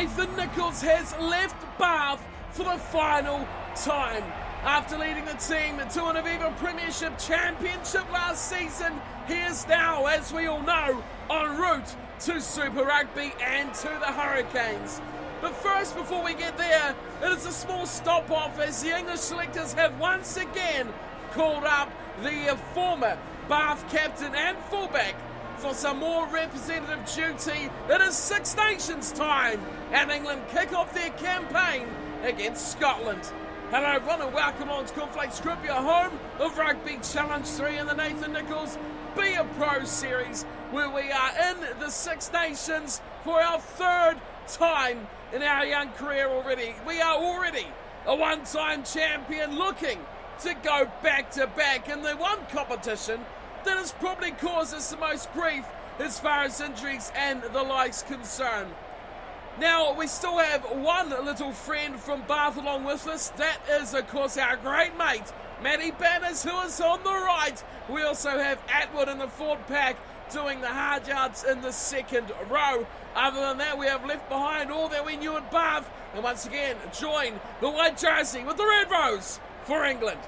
Nathan Nichols has left Bath for the final time. After leading the team to an Aviva Premiership championship last season, he is now, as we all know, en route to Super Rugby and to the Hurricanes. But first, before we get there, it is a small stop-off as the English selectors have once again called up the former Bath captain and fullback for some more representative duty. It is Six Nations time, and England kick off their campaign against Scotland. Hello everyone and welcome on to Cornflakes Group, your home of Rugby Challenge 3 in the Nathan Nichols Be A Pro series, where we are in the Six Nations for our third time in our young career already. We are already a one-time champion looking to go back-to-back in the one competition that has probably caused us the most grief as far as injuries and the likes concerned. Now, we still have one little friend from Bath along with us. That is, of course, our great mate, Matty Banners, who is on the right. We also have Atwood in the forward pack doing the hard yards in the second row. Other than that, we have left behind all that we knew at Bath. And once again, join the white jersey with the red rose for England.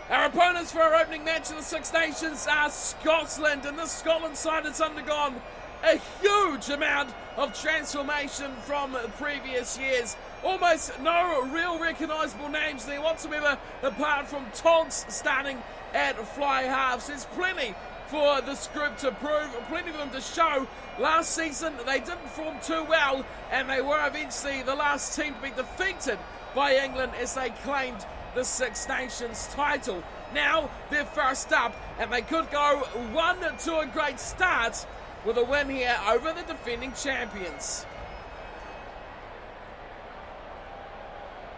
Our opponents for our opening match of the Six Nations are Scotland. And this Scotland side has undergone a huge amount of transformation from previous years. Almost no real recognisable names there whatsoever, apart from Tonks starting at fly halves. There's plenty for this group to prove, plenty for them to show. Last season they didn't perform too well, and they were eventually the last team to be defeated by England as they claimed the Six Nations title. Now they're first up, and they could go one to a great start with a win here over the defending champions.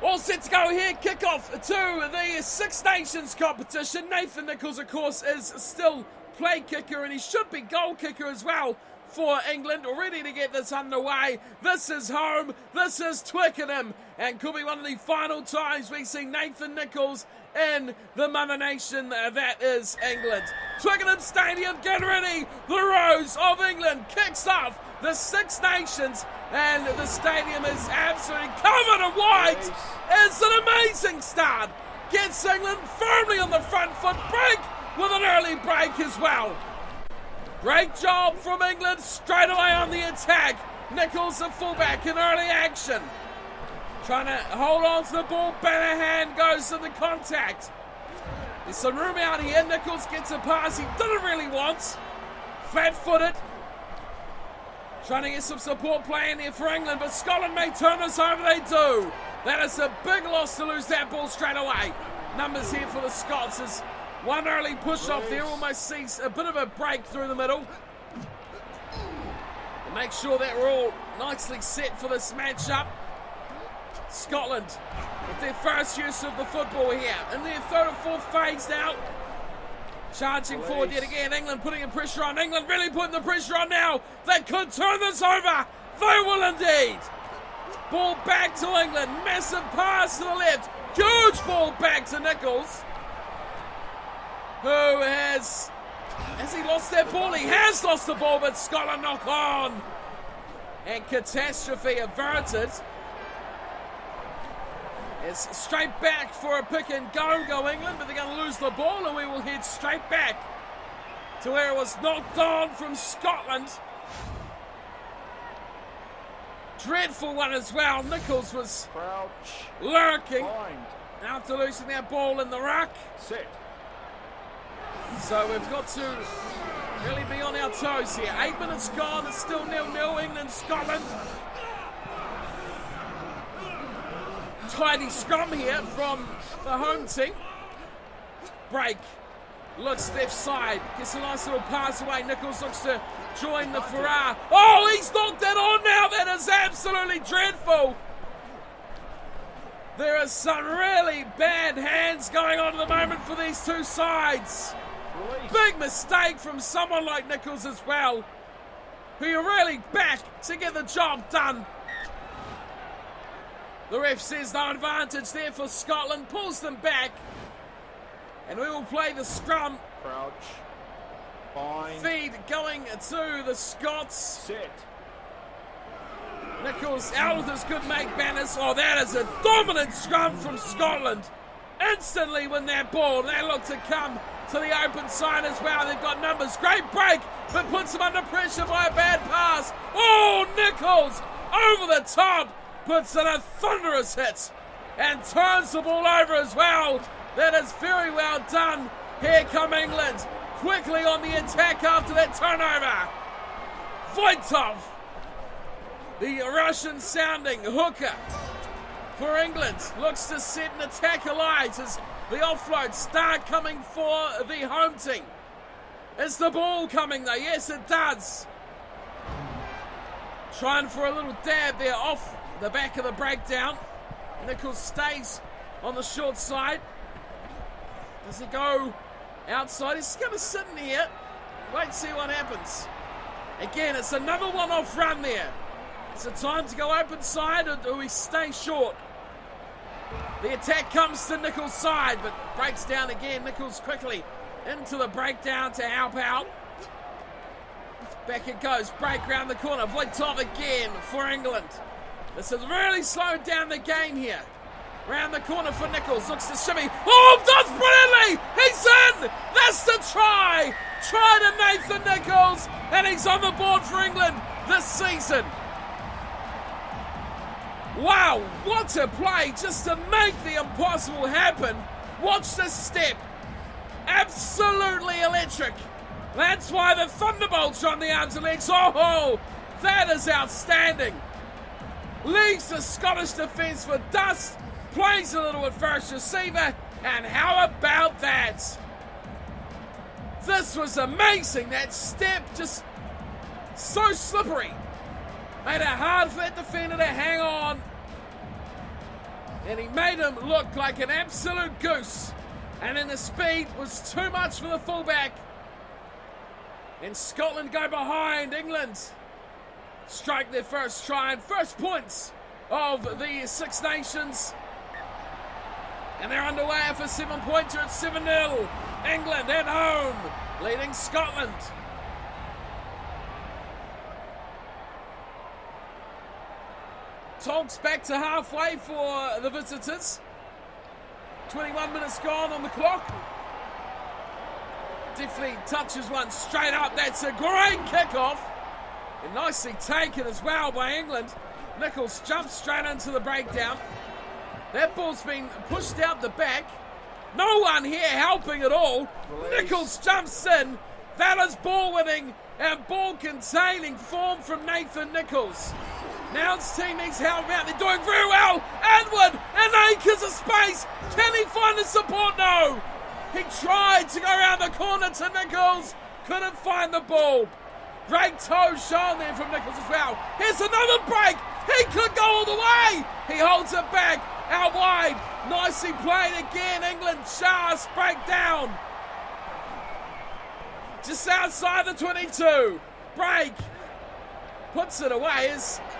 All set to go here, kickoff to the Six Nations competition. Nathan Nichols, of course, is still play kicker, and he should be goal kicker as well for England, ready to get this underway. This is home, this is Twickenham, and could be one of the final times we see Nathan Nichols in the mother nation that is England. Twickenham Stadium, get ready, the Rose of England kicks off the Six Nations, and the stadium is absolutely covered in white. It's an amazing start, gets England firmly on the front foot, break with an early break as well. Great job from England, straight away on the attack. Nichols, the fullback, in early action. Trying to hold on to the ball, Bannerhand goes to the contact. There's some room out here, Nichols gets a pass he didn't really want. Flat-footed. Trying to get some support play in here for England, but Scotland may turn this over, they do. That is a big loss to lose that ball straight away. Numbers here for the Scots as one early push-off there, almost sees a bit of a break through the middle. And make sure that we're all nicely set for this matchup. Scotland with their first use of the football here. In their third or fourth phase now. Charging forward yet again. England putting the pressure on. England really putting the pressure on now. They could turn this over. They will indeed. Ball back to England. Massive pass to the left. Huge ball back to Nichols. Who has he lost that ball? He has lost the ball, but Scotland knock on. And catastrophe averted. It's straight back for a pick and go England, but they're going to lose the ball, and we will head straight back to where it was knocked on from Scotland. Dreadful one as well. Nichols was lurking after losing that ball in the ruck. Set. So we've got to really be on our toes here. 8 minutes gone, it's still 0-0, England, Scotland. Tidy scrum here from the home team. Break. Looks left side. Gets a nice little pass away. Nichols looks to join the Farrar. Oh, he's knocked that on now. That is absolutely dreadful. There are some really bad hands going on at the moment for these two sides. Big mistake from someone like Nichols as well, who you're really back to get the job done. The ref says no advantage there for Scotland, pulls them back, and we will play the scrum. Crouch. Fine. Feed going to the Scots. Set. Nichols out with his good mate Banners. Oh, that is a dominant scrum from Scotland. Instantly win that ball. They look to come to the open side as well. They've got numbers. Great break, but puts them under pressure by a bad pass. Oh, Nichols over the top. Puts in a thunderous hit and turns the ball over as well. That is very well done. Here come England. Quickly on the attack after that turnover. Voitov, the Russian sounding hooker for England, looks to set an attack alight as the offloads start coming for the home team. Is the ball coming though? Yes, it does. Trying for a little dab there off the back of the breakdown. Nichols stays on the short side. Does he go outside? He's going to sit in here. Wait and see what happens. Again, it's another one-off run there. Is it time to go open side or do we stay short? The attack comes to Nichols' side, but breaks down again. Nichols quickly into the breakdown to help out. Back it goes, break round the corner. Voitov again for England. This has really slowed down the game here. Round the corner for Nichols, looks to shimmy. Oh, does brilliantly! He's in! That's the try! Try to Nathan Nichols, and he's on the board for England this season. Wow, what a play just to make the impossible happen. Watch this step. Absolutely electric. That's why the Thunderbolts are on the arms and legs. Oh, that is outstanding. Leaves the Scottish defence for dust. Plays a little at first receiver. And how about that? This was amazing. That step just so slippery. Made it hard for that defender to hang on. And he made him look like an absolute goose. And then the speed was too much for the fullback. And Scotland go behind. England strike their first try and first points of the Six Nations. And they're underway for 7-pointer at 7-0. England at home, leading Scotland. Tonks back to halfway for the visitors. 21 minutes gone on the clock. Definitely touches one straight up. That's a great kickoff. And nicely taken as well by England. Nichols jumps straight into the breakdown. That ball's been pushed out the back. No one here helping at all. Nichols jumps in. That is ball winning and ball containing form from Nathan Nichols. Now his team needs help out. They're doing very well. Edward and acres of space. Can he find the support? No. He tried to go around the corner to Nichols. Couldn't find the ball. Great toe shown there from Nichols as well. Here's another break. He could go all the way. He holds it back. Out wide. Nicely played again. England just break down. Just outside the 22. Break. Puts it away.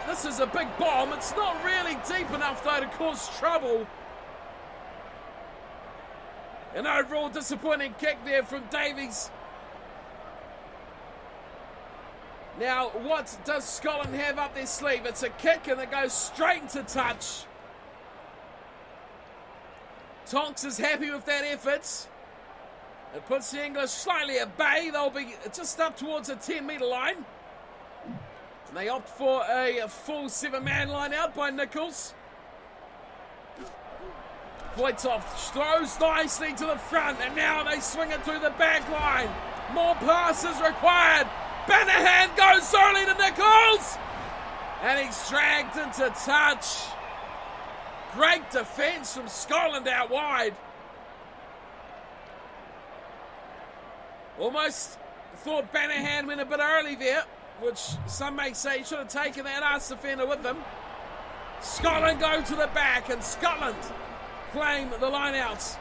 This is a big bomb. It's not really deep enough though to cause trouble. An overall disappointing kick there from Davies. Now, what does Scotland have up their sleeve? It's a kick and it goes straight into touch. Tonks is happy with that effort. It puts the English slightly at bay. They'll be just up towards the 10-metre line. And they opt for a full 7-man line out by Nichols. Voitov throws nicely to the front, and now they swing it through the back line. More passes required. Bannerhand goes early to Nichols, and he's dragged into touch. Great defence from Scotland out wide. Almost thought Bannerhand went a bit early there, which some may say he should have taken that arse defender with them. Scotland go to the back, and Scotland claim the line-outs.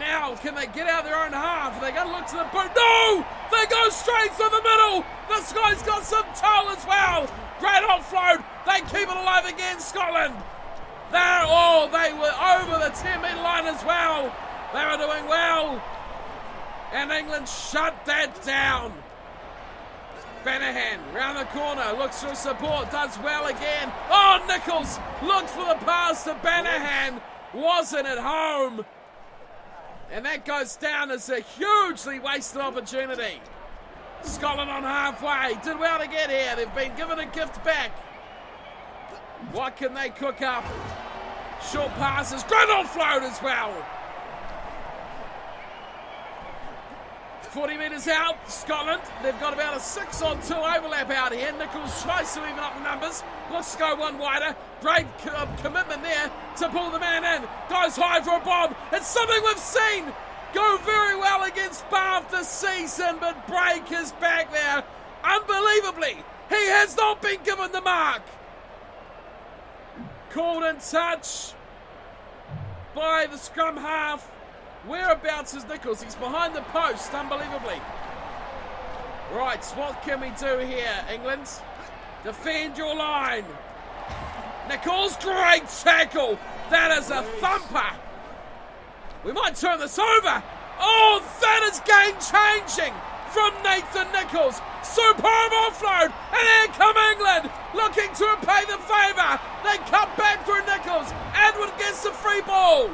Now, can they get out their own half? They got to look to the boot. No! They go straight through the middle. This guy's got some toe as well. Great offload. They keep it alive again, Scotland. They were over the 10-metre line as well. They were doing well. And England shut that down. Banahan round the corner, looks for support, does well again. Oh, Nichols looked for the pass to Banahan, wasn't at home. And that goes down as a hugely wasted opportunity. Scotland on halfway, did well to get here. They've been given a gift back. What can they cook up? Short passes, great offload as well. 40 metres out, Scotland. They've got about a 6-on-2 overlap out here. Nichols tries to even up the numbers. Looks to go one wider. Great commitment there to pull the man in. Goes high for a bomb. It's something we've seen go very well against Bath this season, but Brake is back there. Unbelievably, he has not been given the mark. Called in touch by the scrum half. Whereabouts is Nichols? He's behind the post, unbelievably. Right, what can we do here, England? Defend your line. Nichols, great tackle. That is a thumper. We might turn this over. Oh, that is game-changing from Nathan Nichols. Superb offload, and here come England, looking to repay the favour. They cut back through Nichols. Edward gets the free ball.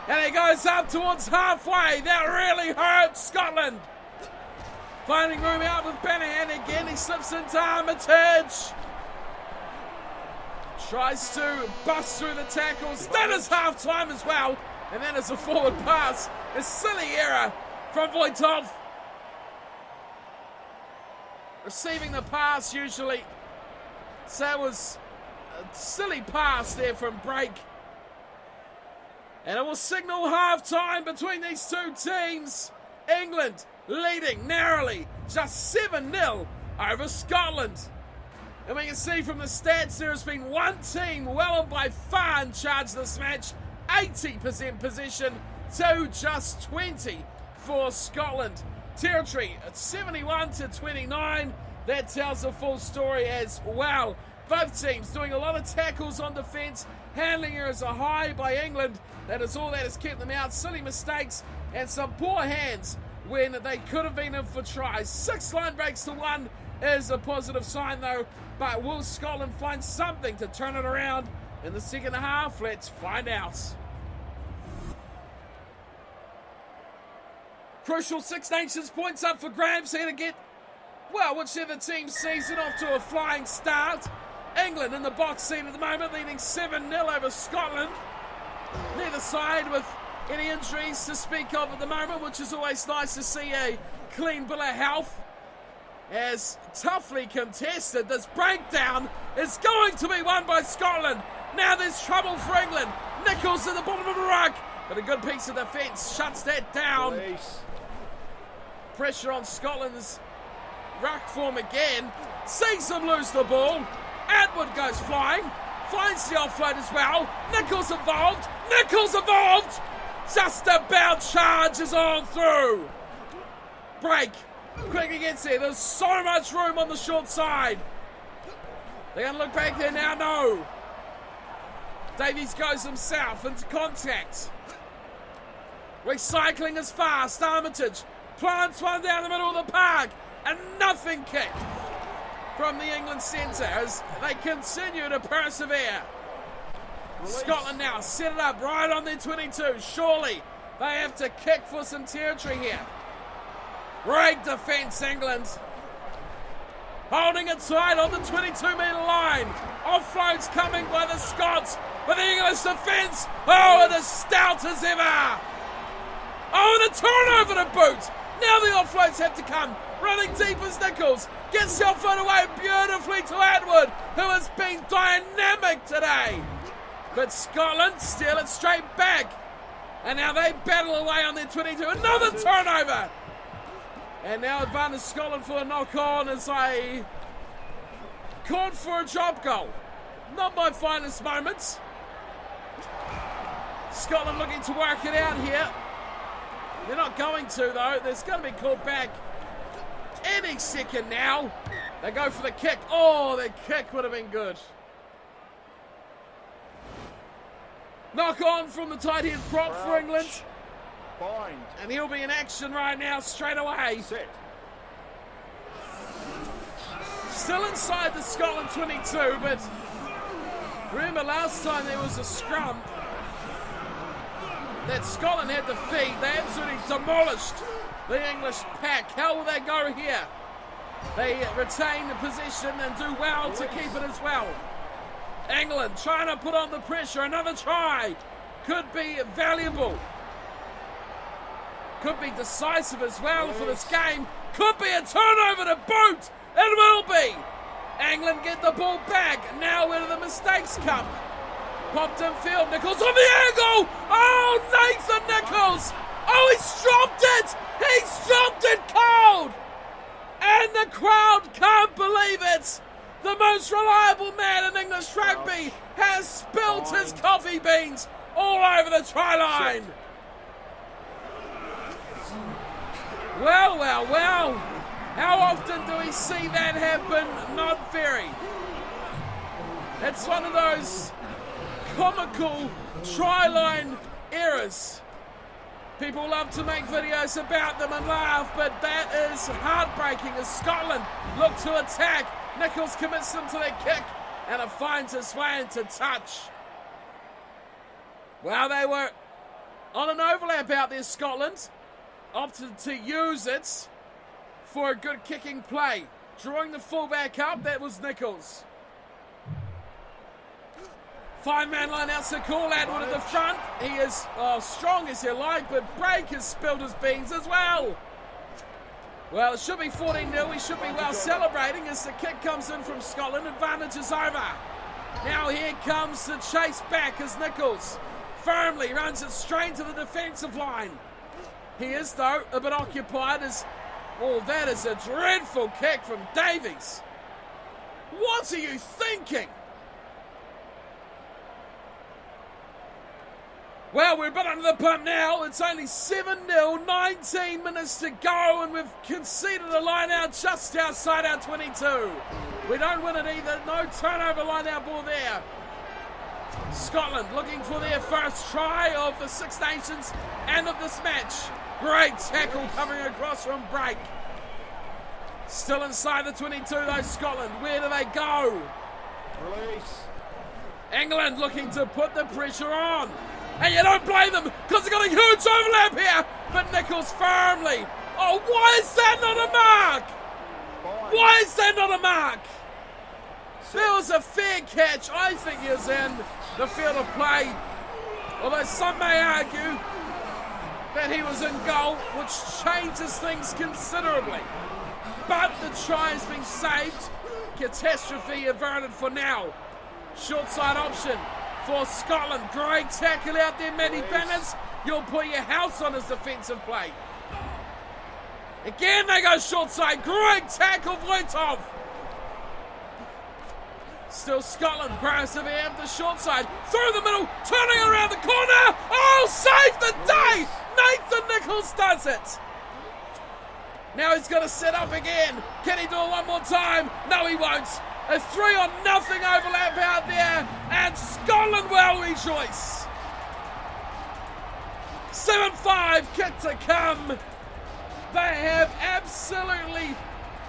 And he goes up towards halfway. That really hurts Scotland. Finding room out with Banahan again. He slips into Armitage. Tries to bust through the tackles. That is half time as well. And that is a forward pass. A silly error from Voitov. Receiving the pass usually. So it was a silly pass there from Brake. And it will signal half-time between these two teams. England leading narrowly, just 7-0 over Scotland. And we can see from the stats there has been one team well and by far in charge this match. 80% possession to just 20 for Scotland. Territory at 71-29. That tells the full story as well. Both teams doing a lot of tackles on defence. Handling errors are high by England. That is all that has kept them out. Silly mistakes and some poor hands when they could have been in for tries. 6 line breaks to 1 is a positive sign though. But will Scotland find something to turn it around in the second half? Let's find out. Crucial Six Nations points up for grabs here to get, well, whichever team sees it off to a flying start. England in the box seat at the moment, leading 7-0 over Scotland. Neither side with any injuries to speak of at the moment, which is always nice to see a clean bill of health. As toughly contested, this breakdown is going to be won by Scotland. Now there's trouble for England. Nichols at the bottom of the ruck, but a good piece of defence shuts that down. Please. Pressure on Scotland's ruck form again. Sees them lose the ball. Atwood goes flying. Finds the offload as well. Nichols involved. Nichols involved. Just about charges on through. Break. Quickly gets there. There's so much room on the short side. They're going to look back there now. No. Davies goes himself into contact. Recycling is fast. Armitage plants one down the middle of the park. And nothing kick from the England centre as they continue to persevere. Scotland now set it up right on their 22. Surely they have to kick for some territory here. Great defence, England. Holding it tight on the 22-metre line. Offloads coming by the Scots. But the English defence, oh, and as stout as ever. Oh, and a turnover to boot. Now the offloads have to come. Running deep as Nichols. Gets the offload away beautifully to Atwood, who has been dynamic today. But Scotland steal it straight back. And now they battle away on their 22. Another turnover. And now advantage Scotland for a knock-on as they called for a drop goal. Not my finest moments. Scotland looking to work it out here. They're not going to, though. There's going to be called back any second now. They go for the kick. Oh, the kick would have been good. Knock on from the tight end prop for England. Bind. And he'll be in action right now straight away. Set. Still inside the Scotland 22, but remember last time there was a scrum that Scotland had to feed. They absolutely demolished the English pack. How will they go here? They retain the position and do well to keep it as well. England trying to put on the pressure. Another try could be valuable. Could be decisive as well for this game. Could be a turnover to boot. It will be. England get the ball back. Now where do the mistakes come? Popped in field. Nichols on the angle. Oh, Nathan Nichols. Oh, he's dropped it. He's dropped it cold. And the crowd can't believe it. The most reliable man in English rugby has spilt his coffee beans all over the try line. Well, well, well. How often do we see that happen? Not very. It's one of those comical try line errors. People love to make videos about them and laugh, but that is heartbreaking as Scotland look to attack. Nichols commits them to the kick, and it finds its way into touch. Well, they were on an overlap out there, Scotland. Opted to use it for a good kicking play. Drawing the fullback up, that was Nichols. Five-man line out, so call Atwood at the front. He is strong as you like, but Brake has spilled his beans as well. Well, it should be 14-0. We should be well celebrating as the kick comes in from Scotland. Advantage is over. Now here comes the chase back as Nichols firmly runs it straight to the defensive line. He is, though, a bit occupied as... Oh, that is a dreadful kick from Davies. What are you thinking? Well, we're a bit under the pump now. It's only 7-0, 19 minutes to go, and we've conceded a line out just outside our 22. We don't win it either. No turnover line out ball there. Scotland looking for their first try of the Six Nations and of this match. Great tackle coming across from Brake. Still inside the 22 though, Scotland. Where do they go? Release. England looking to put the pressure on. And you don't blame them because they've got a huge overlap here. But Nichols firmly. Oh, why is that not a mark? Why is that not a mark? There was a fair catch. I think he was in the field of play. Although some may argue that he was in goal, which changes things considerably. But the try has been saved. Catastrophe averted for now. Short side option for Scotland. Great tackle out there, Matty Bennett. You'll put your house on his defensive play. Again they go short side. Great tackle, Vlutov. Still Scotland, persevere up the short side. Through the middle, turning around the corner. Oh, save the day! Nathan Nichols does it. Now he's got to set up again. Can he do it one more time? No, he won't. A 3-0 overlap out there, and Scotland will rejoice. 7-5, kick to come. They have absolutely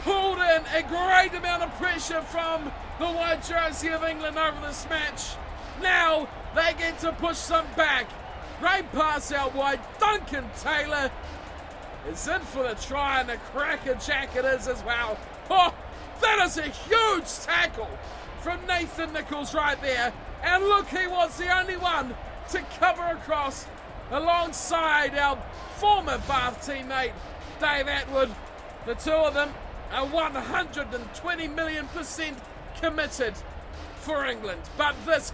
pulled in a great amount of pressure from the white jersey of England over this match. Now they get to push some back. Great pass out wide. Duncan Taylor is in for the try, and the cracker jack it is as well. Oh, that is a huge tackle from Nathan Nichols right there. And look, he was the only one to cover across alongside our former Bath teammate, Dave Atwood. The two of them are 120 million% committed for England. But this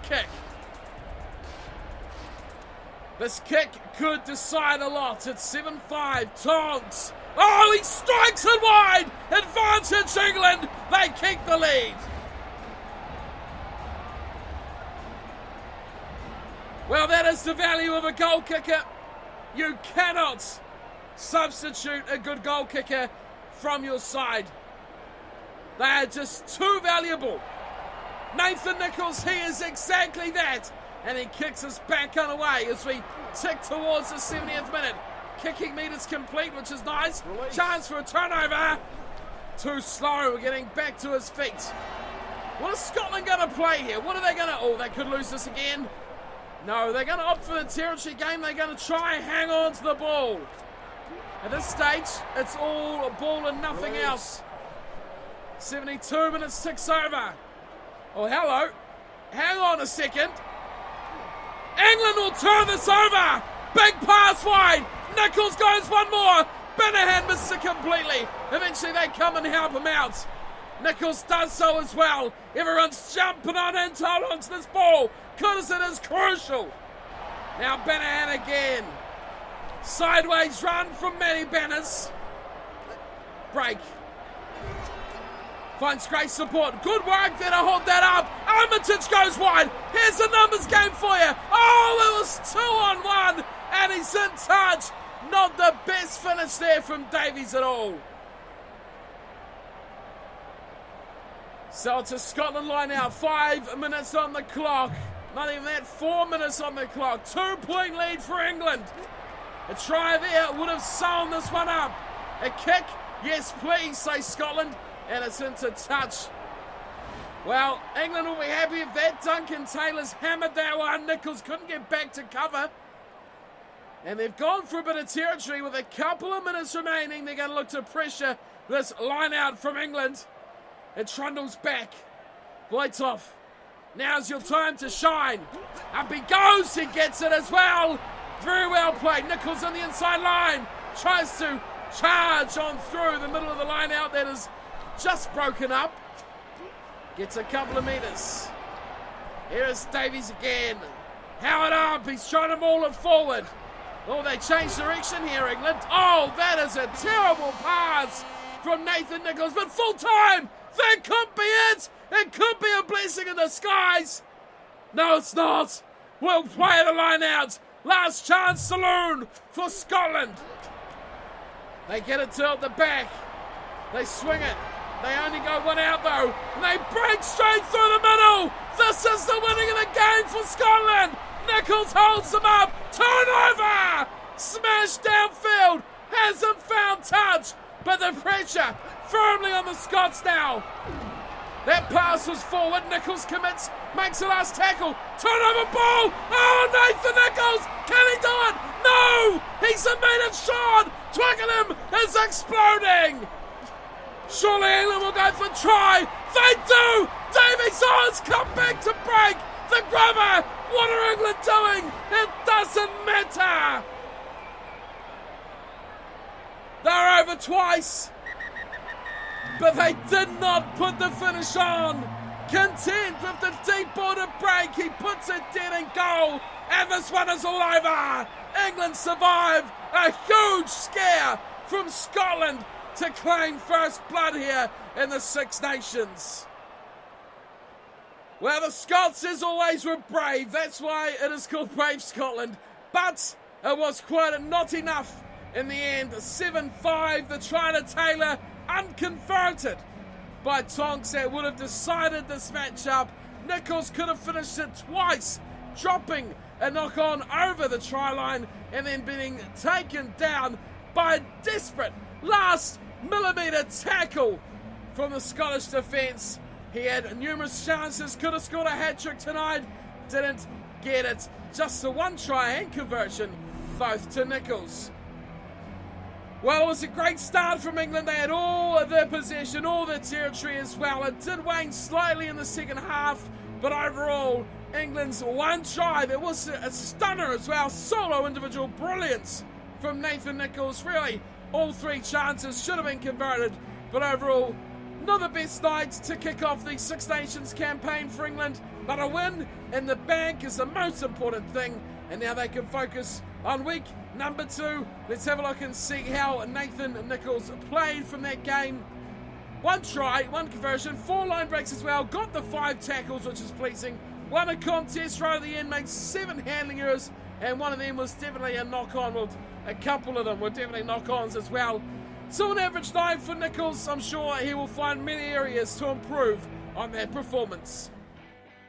kick could decide a lot. It's 7-5. Tonks. Oh, he strikes it wide. Advantage England. They keep the lead. Well, that is the value of a goal kicker. You cannot substitute a good goal kicker from your side. They are just too valuable. Nathan Nichols, he is exactly that. And he kicks us back on away as we tick towards the 70th minute. Kicking meters complete, which is nice. Release. Chance for a turnover. Too slow, getting back to his feet. What is Scotland going to play here? What are they going to... Oh, they could lose this again. No, they're going to opt for the territory game. They're going to try and hang on to the ball. At this stage, it's all ball and nothing else. 72 minutes ticks over. Oh, hello. Hang on a second. England will turn this over. Big pass wide. Nichols goes one more. Banahan missed it completely. Eventually they come and help him out. Nichols does so as well. Everyone's jumping on in to hold on to this ball because it is crucial. Now Banahan again. Sideways run from Matty Banners. Break. Finds great support. Good work there to hold that up. Armitage goes wide. Here's the numbers game for you. Oh, it was 2-on-1 and he's in touch. Not the best finish there from Davies at all. So it's a Scotland line out. 5 minutes on the clock. Not even that, 4 minutes on the clock. 2-point lead for England. A try there would have sewn this one up. A kick, yes please, say Scotland. And it's into touch. Well, England will be happy if that. Duncan Taylor's hammered that one. Nichols couldn't get back to cover. And they've gone for a bit of territory with a couple of minutes remaining. They're going to look to pressure this line out from England. And Trundle's back. Voitov, now's your time to shine. Up he goes, he gets it as well. Very well played. Nichols on the inside line. Tries to charge on through the middle of the line out that is just broken up. Gets a couple of metres. Here is Davies again. Howard up, he's trying to maul it forward. Oh, they changed direction here, England. Oh, that is a terrible pass from Nathan Nichols, but full time! That could be it! It could be a blessing in disguise! No, it's not! We'll play the line out. Last chance saloon for Scotland. They get it to the back. They swing it. They only go one out though. And they break straight through the middle. This is the winning of the game for Scotland. Nichols holds them up. Turnover! Smash downfield. Hasn't found touch. But the pressure firmly on the Scots now. That pass was forward. Nichols commits. Makes the last tackle. Turnover ball. Oh, Nathan Nichols. Can he do it? No! He's a minute short. Twickenham is exploding. Surely England will go for try. They do. Davies has come back to break. The grubber. What are England doing? It doesn't matter. They're over twice. But they did not put the finish on. Content with the deep border break. He puts it dead in goal. And this one is all over. England survive a huge scare from Scotland to claim first blood here in the Six Nations. Well, the Scots, as always, were brave. That's why it is called Brave Scotland. But it was quite not enough in the end. 7-5, the try to Taylor, unconverted by Tonks. That would have decided this matchup. Nichols could have finished it twice, dropping a knock-on over the try line and then being taken down by a desperate last millimetre tackle from the Scottish defence. He had numerous chances, could have scored a hat-trick tonight, didn't get it. Just the one try and conversion, both to Nichols. Well, it was a great start from England. They had all of their possession, all their territory as well. It did wane slightly in the second half, but overall, England's one try. There was a stunner as well, solo individual brilliance from Nathan Nichols. Really, all three chances should have been converted, but overall, not the best night to kick off the Six Nations campaign for England, but a win in the bank is the most important thing, and now they can focus on week number 2. Let's have a look and see how Nathan Nichols played from that game. One try, one conversion, 4 line breaks as well, got the 5 tackles, which is pleasing. Won a contest right at the end, made 7 handling errors, and one of them was definitely a knock-on. Well, a couple of them were definitely knock-ons as well. So an average 9 for Nichols. I'm sure he will find many areas to improve on that performance.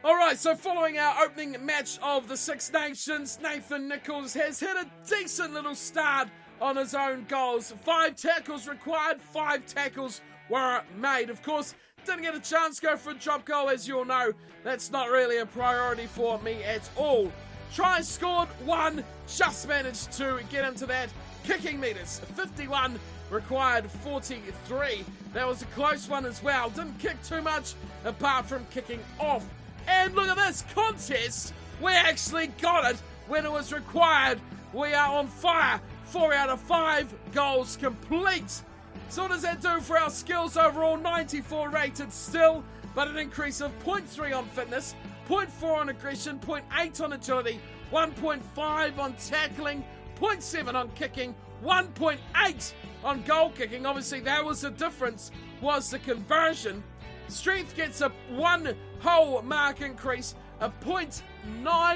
Alright, so following our opening match of the Six Nations, Nathan Nichols has had a decent little start on his own goals. 5 tackles required, 5 tackles were made. Of course, didn't get a chance to go for a drop goal, as you all know. That's not really a priority for me at all. Try scored, 1, just managed to get into that. Kicking meters, 51, required 43. That was a close one as well. Didn't kick too much apart from kicking off. And look at this contest. We actually got it when it was required. We are on fire. 4 out of 5 goals complete. So what does that do for our skills overall? 94 rated still, but an increase of 0.3 on fitness, 0.4 on aggression, 0.8 on agility, 1.5 on tackling, 0.7 on kicking, 1.8 on goal kicking. Obviously that was the difference, was the conversion. Strength gets a 1 whole mark increase, a 0.9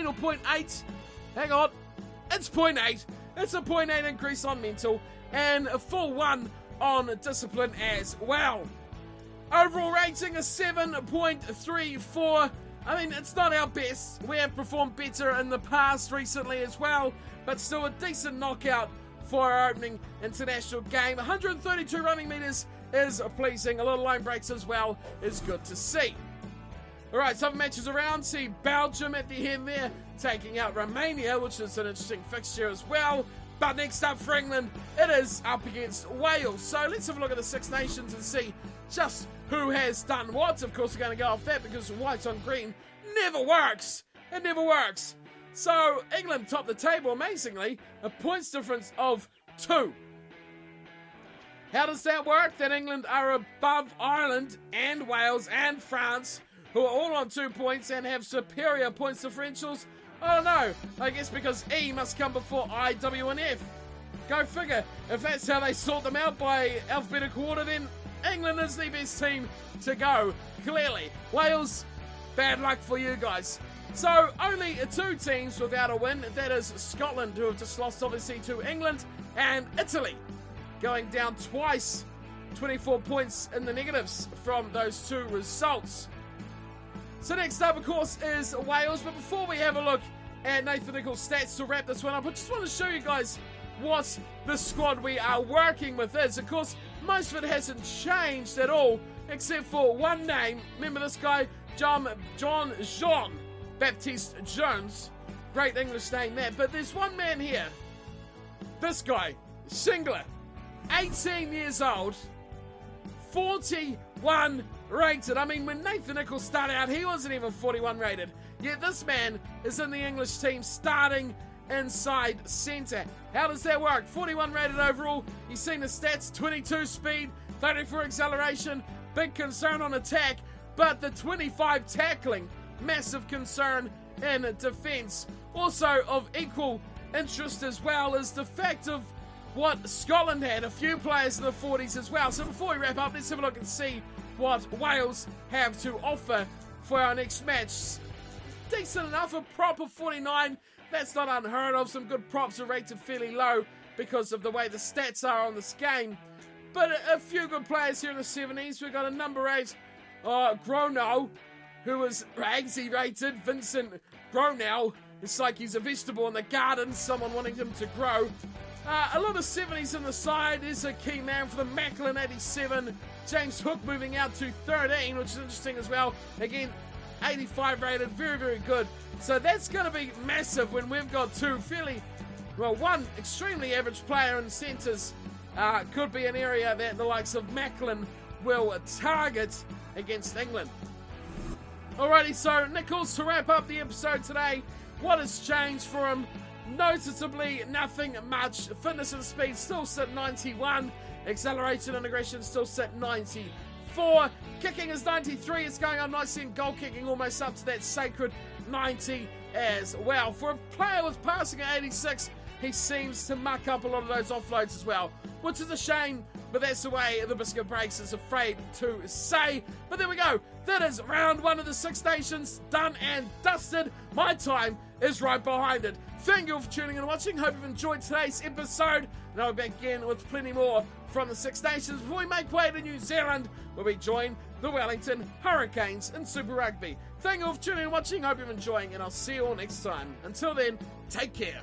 or 0.8. Hang on, it's 0.8. It's a 0.8 increase on mental and a full 1 on discipline as well. Overall rating is 7.34. I mean, it's not our best. We have performed better in the past recently as well, but still a decent knockout for our opening international game. 132 running meters is pleasing. A little line breaks as well is good to see. Alright, some matches around. See Belgium at the end there, taking out Romania, which is an interesting fixture as well. But next up for England, it is up against Wales. So let's have a look at the Six Nations and see just who has done what. Of course, we're going to go off that because white on green never works. It never works. So England top the table, amazingly, a points difference of 2. How does that work? That England are above Ireland and Wales and France, who are all on 2 points and have superior points differentials. Oh no, I guess because E must come before I, W and F. Go figure. If that's how they sort them out by alphabetical order, then England is the best team to go, clearly. Wales, bad luck for you guys. So only 2 teams without a win. That is Scotland, who have just lost obviously to England, and Italy going down twice. 24 points in the negatives from those 2 results. So next up, of course, is Wales. But before we have a look at Nathan Nichols' stats to wrap this one up, I just want to show you guys what the squad we are working with is. Of course, most of it hasn't changed at all, except for one name. Remember this guy, John Baptiste Jones. Great English name there. But there's one man here. This guy, Shingler, 18 years old, 41 rated. I mean, when Nathan Nichols started out, he wasn't even 41 rated. Yet this man is in the English team starting inside centre. How does that work? 41 rated overall. You've seen the stats, 22 speed, 34 acceleration, big concern on attack, but the 25 tackling, massive concern in defence. Also of equal interest as well is the fact of what Scotland had, a few players in the 40s as well. So before we wrap up, let's have a look and see what Wales have to offer for our next match. Decent enough, a proper 49. That's not unheard of. Some good props are rated fairly low because of the way the stats are on this game. But a few good players here in the 70s. We've got a number 8, Gronow, who was Ragsy rated. Vincent Gronow. It's like he's a vegetable in the garden, someone wanting him to grow. A lot of 70s in the side. Is a key man for the Macklin, 87. James Hook moving out to 13, which is interesting as well. Again, 85 rated, very, very good. So that's going to be massive when we've got 2 fairly, well, 1 extremely average player in centres. Could be an area that the likes of Macklin will target against England. Alrighty, so Nichols, to wrap up the episode today, what has changed for him? Noticeably nothing much. Fitness and speed still sit 91. Acceleration and aggression still sit 94. Kicking is 93. It's going on nicely, and goal kicking almost up to that sacred 90 as well. For a player with passing at 86, he seems to muck up a lot of those offloads as well, which is a shame, but that's the way the biscuit breaks, is afraid to say. But there we go. That is round 1 of the Six Nations done and dusted. My time is right behind it. Thank you all for tuning in and watching. Hope you've enjoyed today's episode, and I'll be back again with plenty more from the Six Nations before we make way to New Zealand, where we join the Wellington Hurricanes in Super Rugby. Thank you all for tuning in and watching. Hope you're enjoying, and I'll see you all next time. Until then, take care.